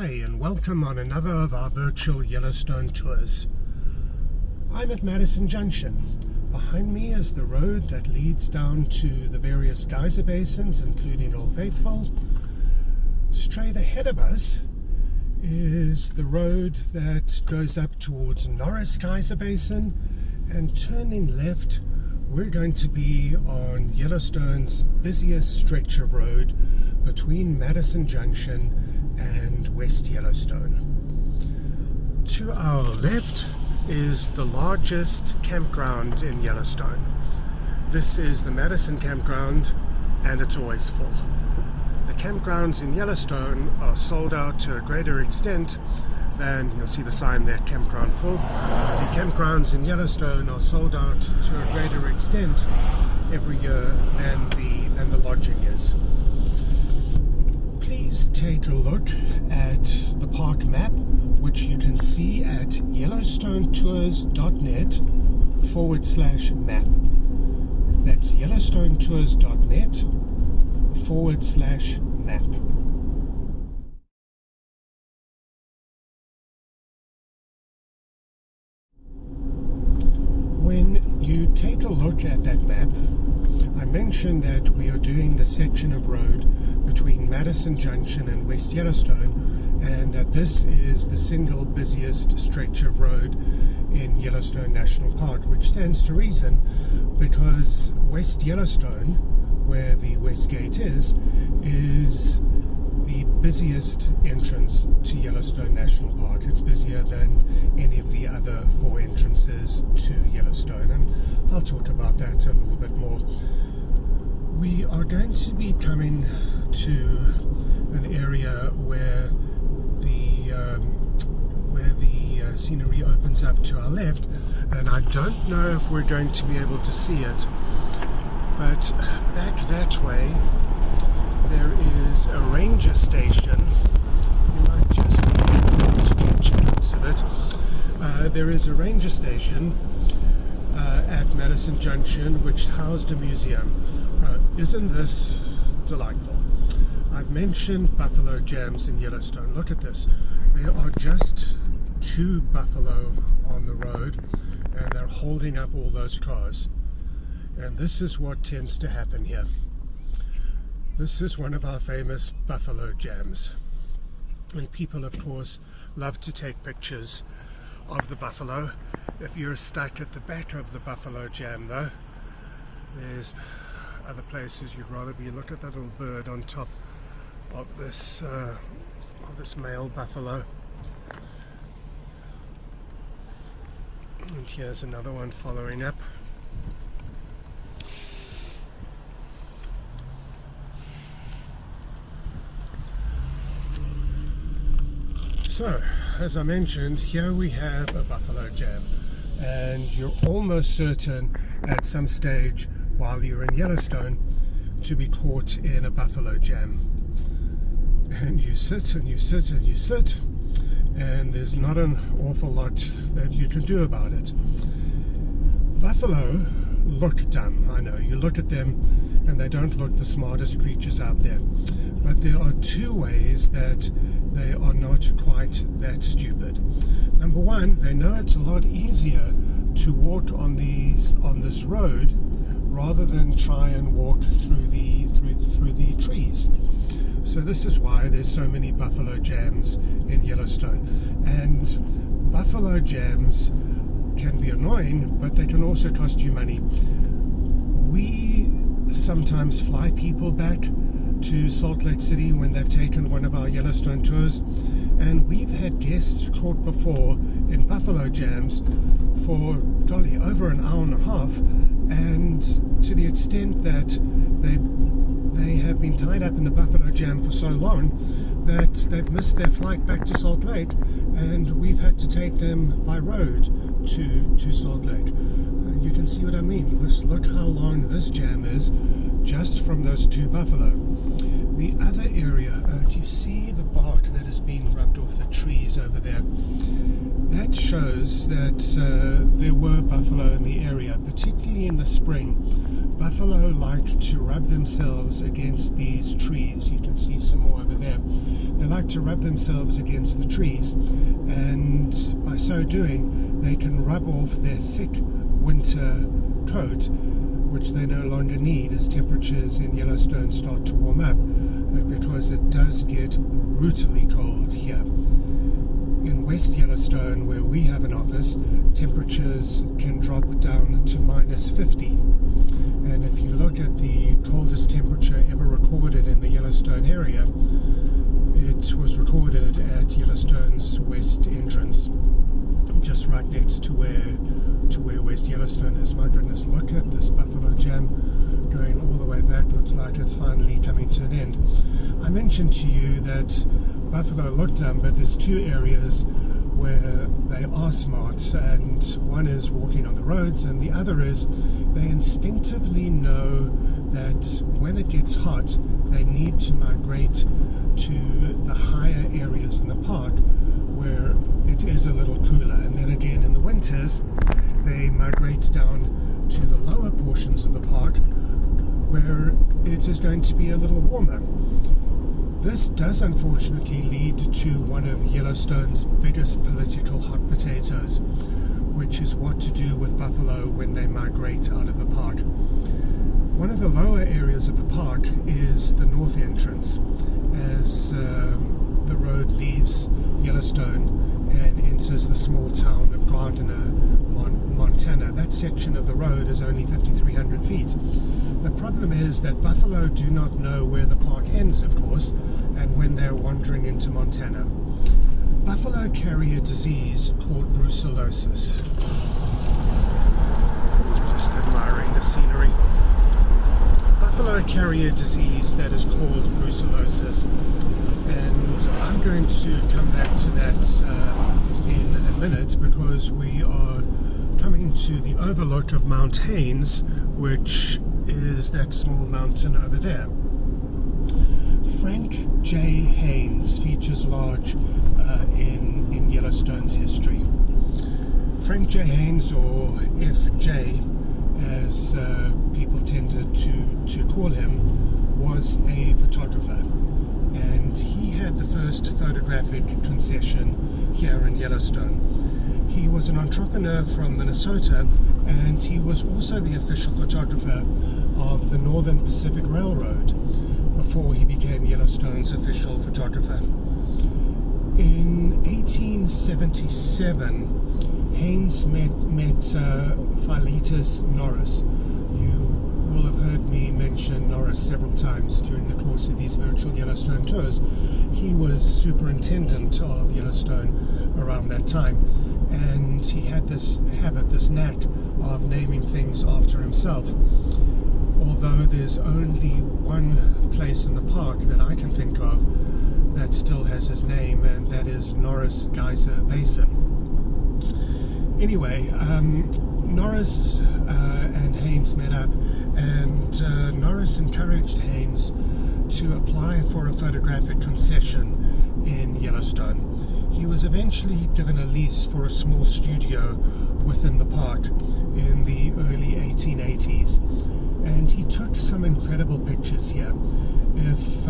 Hi, and welcome on another of our virtual Yellowstone tours. I'm at Madison Junction. Behind me is the road that leads down to the various geyser basins, including Old Faithful. Straight ahead of us is the road that goes up towards Norris Geyser Basin, and turning left, we're going to be on Yellowstone's busiest stretch of road between Madison Junction and West Yellowstone. To our left is the largest campground in Yellowstone. This is the Madison campground, and it's always full. The campgrounds in Yellowstone are sold out to a greater extent than, you'll see the sign there, campground full. The campgrounds in Yellowstone are sold out to a greater extent every year than the lodging is. Please take a look at the park map, which you can see at yellowstonetours.net/map. That's yellowstonetours.net/map. When you take a look at that map, I mentioned that we are doing the section of road between Madison Junction and West Yellowstone, and that this is the single busiest stretch of road in Yellowstone National Park, which stands to reason because West Yellowstone, where the West Gate is the busiest entrance to Yellowstone National Park. It's busier than any of the other four entrances to Yellowstone, and I'll talk about that a little bit more. We are going to be coming to an area where the scenery opens up to our left, and I don't know if we're going to be able to see it, but back that way there is a ranger station. You might just be able to catch a glimpse of it. There is a ranger station at Madison Junction which housed a museum. Isn't this delightful? I've mentioned buffalo jams in Yellowstone. Look at this. There are just 2 buffalo on the road, and they're holding up all those cars. And this is what tends to happen here. This is one of our famous buffalo jams. And people, of course, love to take pictures of the buffalo. If you're stuck at the back of the buffalo jam, though, there's other places you'd rather be. Look at that little bird on top of this male buffalo. And here's another one following up. So, as I mentioned, here we have a buffalo jam, and you're almost certain at some stage while you're in Yellowstone to be caught in a buffalo jam. And you sit and you sit and you sit, and there's not an awful lot that you can do about it. Buffalo look dumb, I know. You look at them and they don't look the smartest creatures out there. But there are 2 ways that they are not quite that stupid. Number one, they know it's a lot easier to walk on this road rather than try and walk through the trees. So this is why there's so many buffalo jams in Yellowstone. And buffalo jams can be annoying, but they can also cost you money. We sometimes fly people back to Salt Lake City when they've taken one of our Yellowstone tours, and we've had guests caught before in buffalo jams for, golly, over an hour and a half, and to the extent that they have been tied up in the buffalo jam for so long that they've missed their flight back to Salt Lake, and we've had to take them by road to Salt Lake. You can see what I mean. Look how long this jam is just from those 2 buffalo. The other area, do you see the bark that is being rubbed off the trees over there? That shows that there were buffalo in the area, particularly in the spring. Buffalo like to rub themselves against these trees. You can see some more over there. They like like to rub themselves against the trees, and by so doing they can rub off their thick winter coat, which they no longer need as temperatures in Yellowstone start to warm up, because it does get brutally cold here. In West Yellowstone, where we have an office, temperatures can drop down to -50. And if you look at the coldest temperature ever recorded in the Yellowstone area, it was recorded at Yellowstone's west entrance, just right next to where West Yellowstone is. My goodness, look at this buffalo jam going all the way back. Looks like it's finally coming to an end. I mentioned to you that buffalo look dumb, but there's two areas where they are smart, and one is walking on the roads, and the other is they instinctively know that when it gets hot, they need to migrate to the higher areas in the park where it is a little cooler, and then again in the winters they migrate down to the lower portions of the park where it is going to be a little warmer. This does unfortunately lead to one of Yellowstone's biggest political hot potatoes, which is what to do with buffalo when they migrate out of the park. One of the lower areas of the park is the north entrance, as the road leaves Yellowstone and enters the small town of Gardiner, Montana. That section of the road is only 5,300 feet. The problem is that buffalo do not know where the park ends, of course, and when they're wandering into Montana. Buffalo carry a disease called brucellosis. Just admiring the scenery. Buffalo carry a disease that is called brucellosis, and I'm going to come back to that in a minute, because we are coming to the overlook of Mount Haines, which is that small mountain over there. Frank J. Haines features large in Yellowstone's history. Frank J. Haines, or FJ, as people tended to call him, was a photographer, and he had the first photographic concession here in Yellowstone. He was an entrepreneur from Minnesota, and he was also the official photographer of the Northern Pacific Railroad before he became Yellowstone's official photographer. In 1877, Haines met Philetus Norris. You will have heard me mention Norris several times during the course of these virtual Yellowstone tours. He was superintendent of Yellowstone around that time, and he had this habit, this knack of naming things after himself. Although there's only one place in the park that I can think of that still has his name, and that is Norris Geyser Basin. Anyway, Norris and Haines met up, and Norris encouraged Haines to apply for a photographic concession in Yellowstone. He was eventually given a lease for a small studio within the park in the early 1880s, and he took some incredible pictures here. If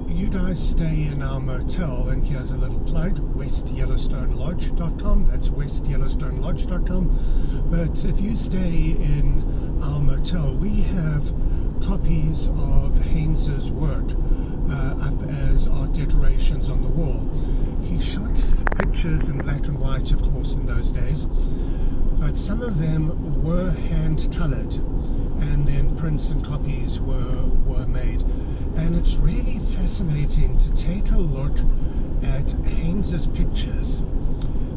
you guys stay in our motel, and here's a little plug, WestYellowstoneLodge.com, that's WestYellowstoneLodge.com, but if you stay in our motel, we have copies of Haines's work up as art decorations on the wall. He shot pictures in black and white, of course, in those days, but some of them were hand-colored, and then prints and copies were made. And it's really fascinating to take a look at Haines's pictures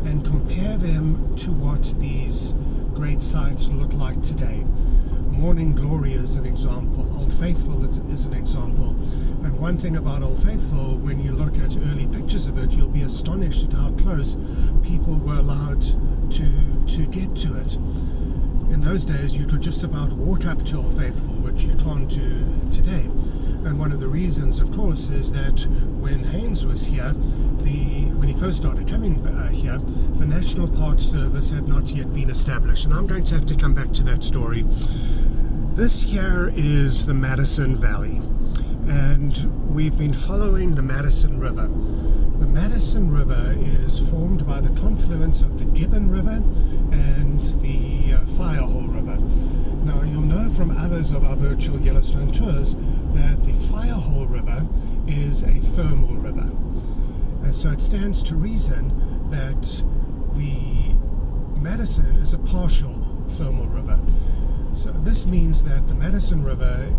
and compare them to what these great sites look like today. Morning Glory is an example. Old Faithful is an example. And one thing about Old Faithful, when you look at early pictures of it, you'll be astonished at how close people were allowed to get to it. In those days, you could just about walk up to Old Faithful, which you can't do today. And one of the reasons, of course, is that when Haines was here, when he first started coming here, the National Park Service had not yet been established. And I'm going to have to come back to that story. This here is the Madison Valley. and we've been following the Madison River. The Madison River is formed by the confluence of the Gibbon River and the Firehole River. Now, you'll know from others of our virtual Yellowstone tours that the Firehole River is a thermal river. And so it stands to reason that the Madison is a partial thermal river. So this means that the Madison River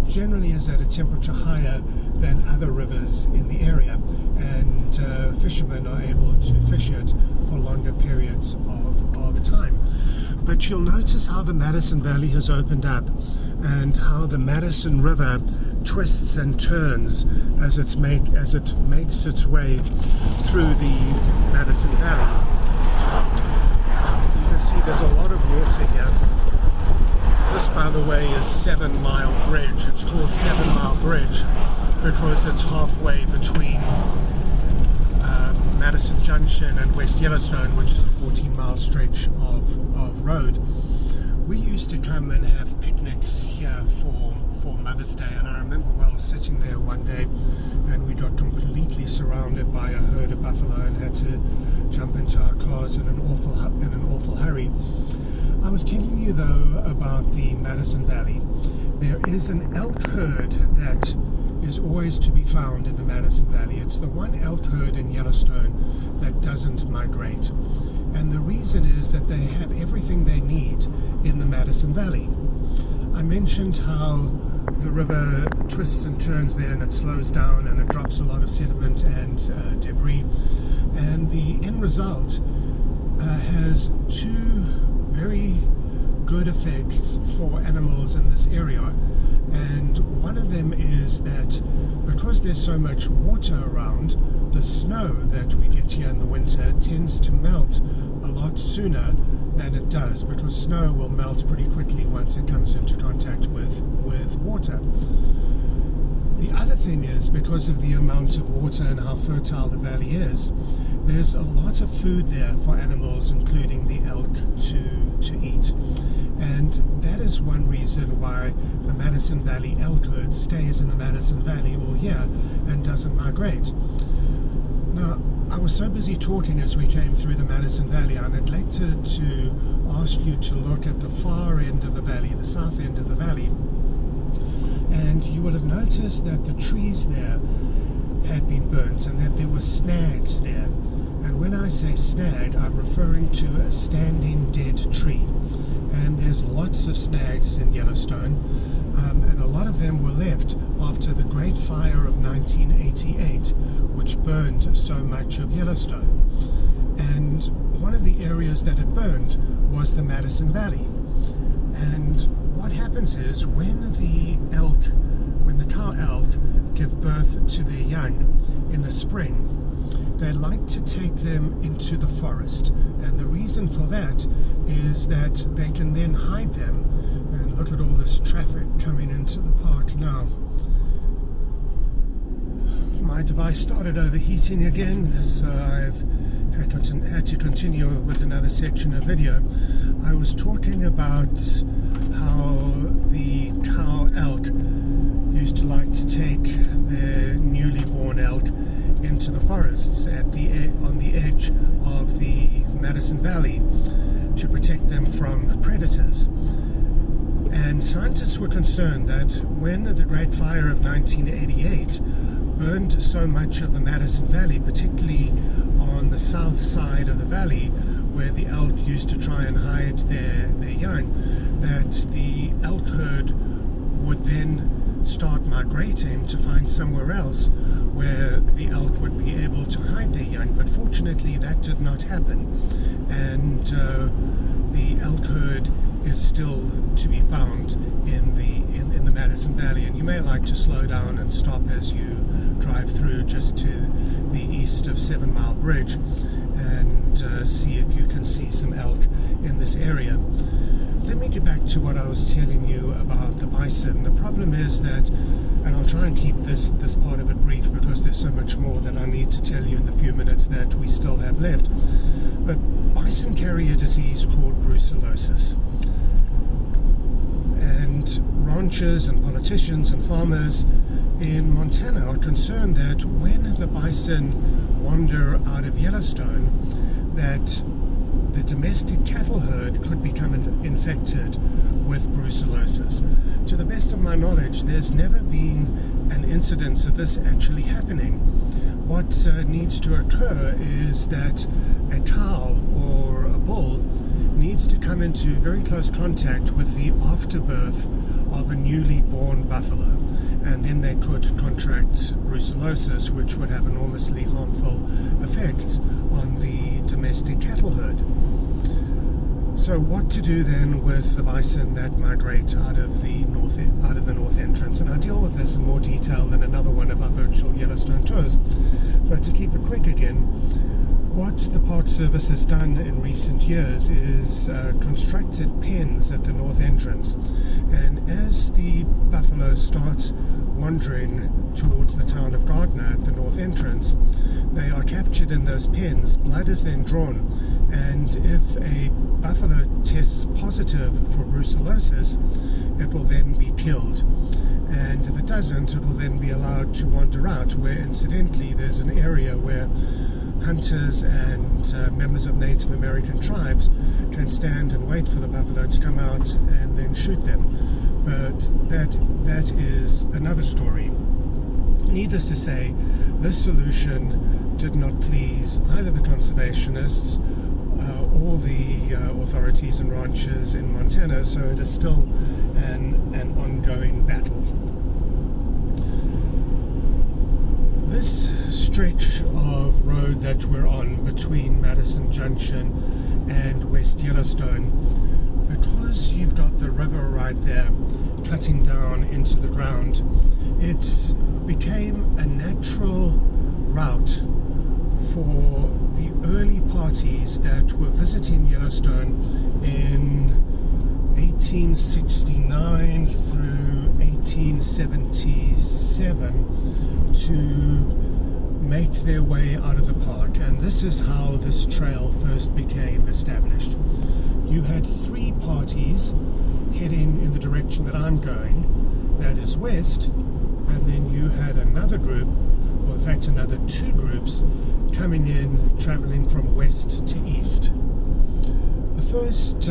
generally is at a temperature higher than other rivers in the area, and fishermen are able to fish it for longer periods of time. But you'll notice how the Madison Valley has opened up and how the Madison River twists and turns as it makes its way through the Madison Valley. You can see there's a lot of water here. This, by the way, is 7 Mile Bridge. It's called 7 Mile Bridge because it's halfway between Madison Junction and West Yellowstone, which is a 14-mile stretch of road. We used to come and have picnics here for Mother's Day, and I remember sitting there one day and we got completely surrounded by a herd of buffalo and had to jump into our cars in an awful hurry. I was telling you though about the Madison Valley. There is an elk herd that is always to be found in the Madison Valley. It's the one elk herd in Yellowstone that doesn't migrate. And the reason is that they have everything they need in the Madison Valley. I mentioned how the river twists and turns there and it slows down and it drops a lot of sediment and debris. And the end result has two very good effects for animals in this area. And one of them is that because there's so much water around, the snow that we get here in the winter tends to melt a lot sooner than it does, because snow will melt pretty quickly once it comes into contact with water. The other thing is, because of the amount of water and how fertile the valley is, there's a lot of food there for animals, including the elk, to eat. And that is one reason why the Madison Valley elk herd stays in the Madison Valley all year and doesn't migrate. Now, I was so busy talking as we came through the Madison Valley, I neglected to ask you to look at the far end of the valley, the south end of the valley. And you will have noticed that the trees there had been burnt and that there were snags there. And when I say snag, I'm referring to a standing dead tree. And there's lots of snags in Yellowstone, and a lot of them were left after the Great Fire of 1988, which burned so much of Yellowstone. And one of the areas that it burned was the Madison Valley. And what happens is when the cow elk give birth to their young in the spring, they like to take them into the forest. And the reason for that is that they can then hide them. And look at all this traffic coming into the park now. My device started overheating again, so I've had to continue with another section of video. I was talking about how the cow elk used to like to take their newly born elk into the forests on the edge of the Madison Valley to protect them from predators. And scientists were concerned that when the Great Fire of 1988 burned so much of the Madison Valley, particularly on the south side of the valley where the elk used to try and hide their young, that the elk herd would then start migrating to find somewhere else where the elk would be able to hide their young. But fortunately that did not happen, and the elk herd is still to be found in the Madison Valley. And you may like to slow down and stop as you drive through just to the east of 7 Mile Bridge and see if you can see some elk in this area. Let me get back to what I was telling you about the bison. The problem is that, and I'll try and keep this part of it brief because there's so much more that I need to tell you in the few minutes that we still have left. But bison carry a disease called brucellosis. And ranchers and politicians and farmers in Montana are concerned that when the bison wander out of Yellowstone, that the domestic cattle herd could become infected with brucellosis. To the best of my knowledge, there's never been an incidence of this actually happening. What needs to occur is that a cow or a bull needs to come into very close contact with the afterbirth of a newly born buffalo, and then they could contract brucellosis, which would have enormously harmful effects on the domestic cattle herd. So what to do then with the bison that migrate out of the north entrance? And I'll deal with this in more detail in another one of our virtual Yellowstone tours. But to keep it quick again, what the Park Service has done in recent years is constructed pens at the north entrance. And as the buffalo starts wandering towards the town of Gardner at the north entrance, they are captured in those pens. Blood is then drawn, and if a buffalo tests positive for brucellosis, it will then be killed. And if it doesn't, it will then be allowed to wander out, where incidentally there's an area where hunters and members of Native American tribes can stand and wait for the buffalo to come out and then shoot them. But that is another story. Needless to say, this solution did not please either the conservationists or the authorities and ranchers in Montana, so it is still an ongoing battle. This stretch of road that we're on between Madison Junction and West Yellowstone, because you've got the river right there cutting down into the ground, it became a natural route for the early parties that were visiting Yellowstone in 1869 through 1877 to make their way out of the park. And this is how this trail first became established. You had three parties heading in the direction that I'm going, that is west, and then you had another group, or in fact another two groups, coming in, traveling from west to east. The first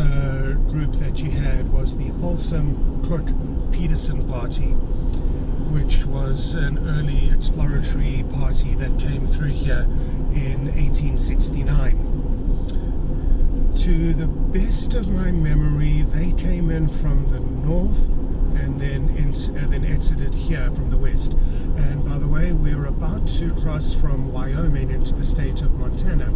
group that you had was the Folsom Cook Peterson party, which was an early exploratory party that came through here in 1869. To the best of my memory, they came in from the north and then exited here from the west. And by the way, we're about to cross from Wyoming into the state of Montana.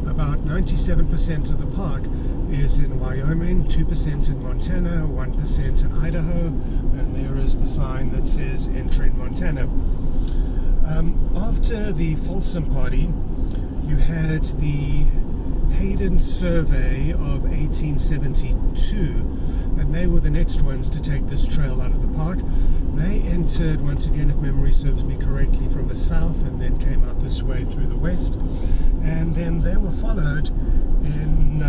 About 97% of the park is in Wyoming, 2% in Montana, 1% in Idaho, and there is the sign that says entering Montana. After the Folsom party, you had the Hayden Survey of 1872, and they were the next ones to take this trail out of the park. They entered, once again, if memory serves me correctly, from the south and then came out this way through the west. And then they were followed in,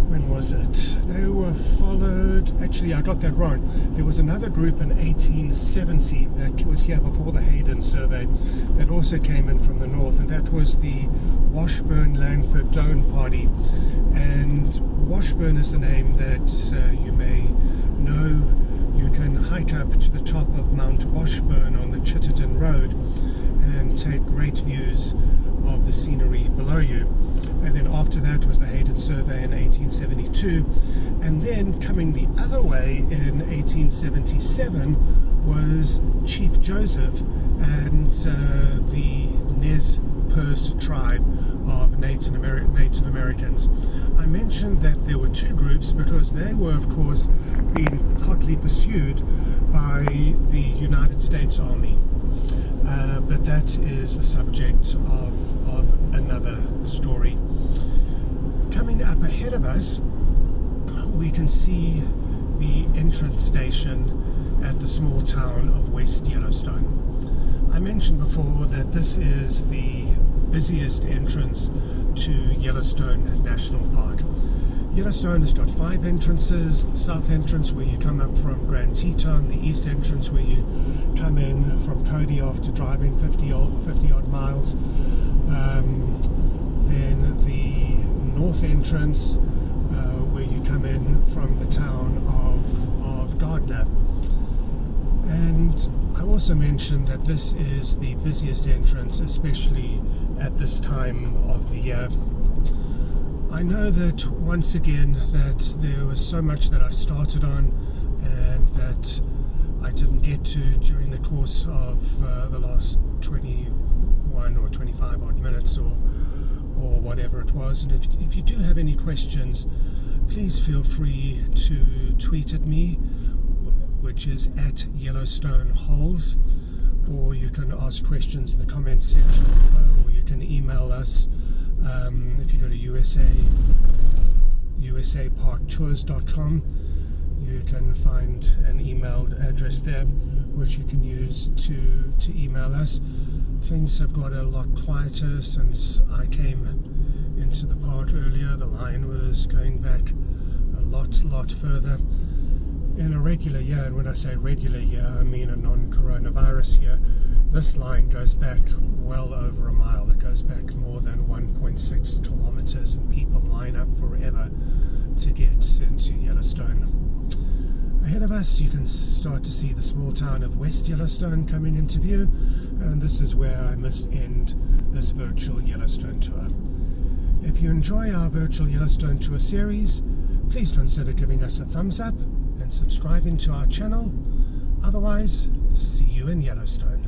when was it? They were followed, actually I got that wrong. There was another group in 1870 that was here before the Hayden Survey that also came in from the north, and that was the Washburn-Langford-Doane party. And Washburn is the name that you may know. You can hike up to the top of Mount Washburn on the Chittenden Road and take great views of the scenery below you. And then after that was the Hayden Survey in 1872. And then coming the other way in 1877 was Chief Joseph and the Nez Perce tribe of Native Americans. I mentioned that there were two groups because they were, of course, being hotly pursued by the United States Army. But that is the subject of another story. Coming up ahead of us, we can see the entrance station at the small town of West Yellowstone. I mentioned before that this is the busiest entrance to Yellowstone National Park. Yellowstone has got 5 entrances: the south entrance where you come up from Grand Teton, the east entrance where you come in from Cody after driving 50 odd miles, then the north entrance where you come in from the town of Gardner. And I also mentioned that this is the busiest entrance, especially at this time of the year. I know that once again that there was so much that I started on and that I didn't get to during the course of the last 21 or 25 odd minutes or whatever it was. And if you do have any questions, please feel free to tweet at me, which is at Yellowstone Holes, or you can ask questions in the comments section below, or you can email us. If you go to usaparktours.com, you can find an email address there which you can use to email us. Things have got a lot quieter since I came into the park earlier. The line was going back a lot further. In a regular year, and when I say regular year, I mean a non-coronavirus year, this line goes back well over a mile. It goes back more than 1.6 kilometers, and people line up forever to get into Yellowstone. Ahead of us, you can start to see the small town of West Yellowstone coming into view, and this is where I must end this virtual Yellowstone tour. If you enjoy our virtual Yellowstone tour series, please consider giving us a thumbs up and subscribing to our channel. Otherwise, see you in Yellowstone.